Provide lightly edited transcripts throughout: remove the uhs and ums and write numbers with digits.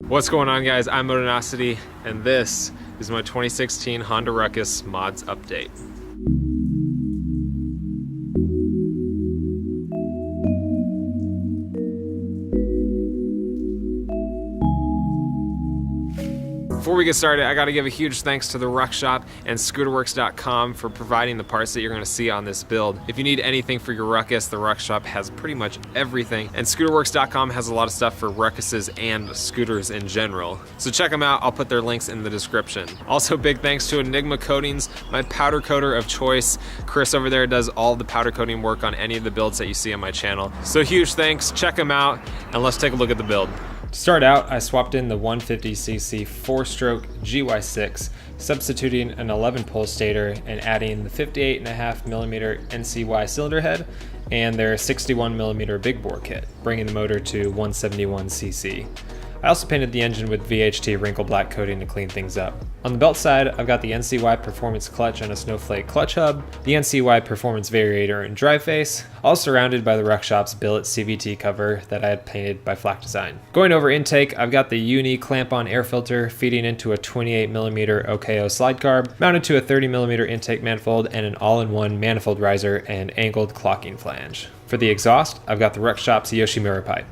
What's going on, guys? I'm Motonosity, and this is my 2016 Honda Ruckus mods update. Before we get started, I gotta give a huge thanks to the Ruck Shop and scooterworks.com for providing the parts that you're gonna see on this build. If you need anything for your Ruckus, the Ruck Shop has pretty much everything, and scooterworks.com has a lot of stuff for Ruckuses and scooters in general. So check them out, I'll put their links in the description. Also, big thanks to Enigma Coatings, my powder coater of choice. Chris over there does all the powder coating work on any of the builds that you see on my channel. So huge thanks, check them out, and let's take a look at the build. To start out, I swapped in the 150cc 4-stroke GY6, substituting an 11-pole stator and adding the 58.5mm NCY cylinder head and their 61mm big bore kit, bringing the motor to 171cc. I also painted the engine with VHT wrinkle black coating to clean things up. On the belt side, I've got the NCY Performance clutch and a snowflake clutch hub, the NCY Performance variator and drive face, all surrounded by the Ruck Shop's billet CVT cover that I had painted by Flak Design. Going over intake, I've got the Uni clamp-on air filter feeding into a 28mm OKO slide carb, mounted to a 30mm intake manifold and an all-in-one manifold riser and angled clocking flange. For the exhaust, I've got the Ruck Shop's Yoshimura pipe.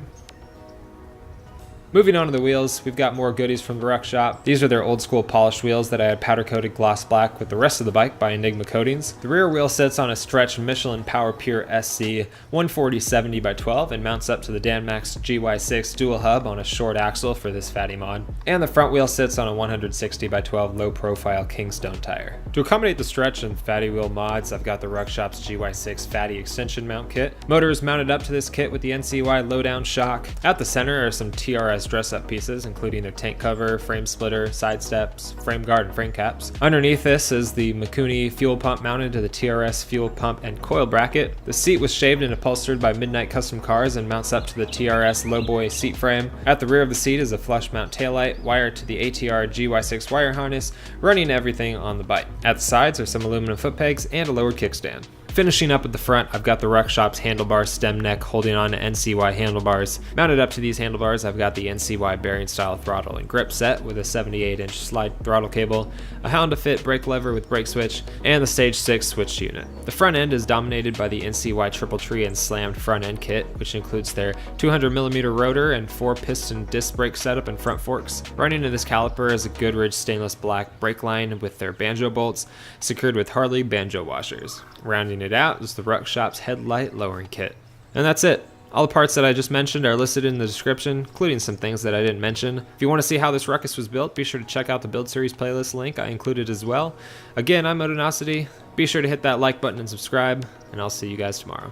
Moving on to the wheels, we've got more goodies from the Ruck Shop. These are their old school polished wheels that I had powder coated gloss black with the rest of the bike by Enigma Coatings. The rear wheel sits on a stretched Michelin Power Pure SC 140/70x12 and mounts up to the Danmax GY6 dual hub on a short axle for this fatty mod. And the front wheel sits on a 160x12 low profile Kingstone tire. To accommodate the stretch and fatty wheel mods, I've got the Ruck Shop's GY6 fatty extension mount kit. Motor is mounted up to this kit with the NCY lowdown shock. At the center are some TRS dress-up pieces, including a tank cover, frame splitter, side steps, frame guard, and frame caps. Underneath this is the Mikuni fuel pump mounted to the TRS fuel pump and coil bracket. The seat was shaved and upholstered by Midnight Custom Cars and mounts up to the TRS lowboy seat frame. At the rear of the seat is a flush mount taillight wired to the ATR GY6 wire harness, running everything on the bike. At the sides are some aluminum foot pegs and a lowered kickstand. Finishing up at the front, I've got the Ruck Shop's handlebar stem neck holding on to NCY handlebars. Mounted up to these handlebars, I've got the NCY bearing style throttle and grip set with a 78-inch slide throttle cable, a Hound to fit brake lever with brake switch, and the Stage 6 switch unit. The front end is dominated by the NCY triple tree and slammed front end kit, which includes their 200mm rotor and 4-piston disc brake setup and front forks. Running to this caliper is a Goodrich stainless black brake line with their banjo bolts, secured with Harley banjo washers. Rounding it out is the Ruck Shop's headlight lowering kit. And that's it. All the parts that I just mentioned are listed in the description, including some things that I didn't mention. If you want to see how this Ruckus was built, be sure to check out the Build Series playlist link I included as well. Again, I'm Motonosity. Be sure to hit that like button and subscribe, and I'll see you guys tomorrow.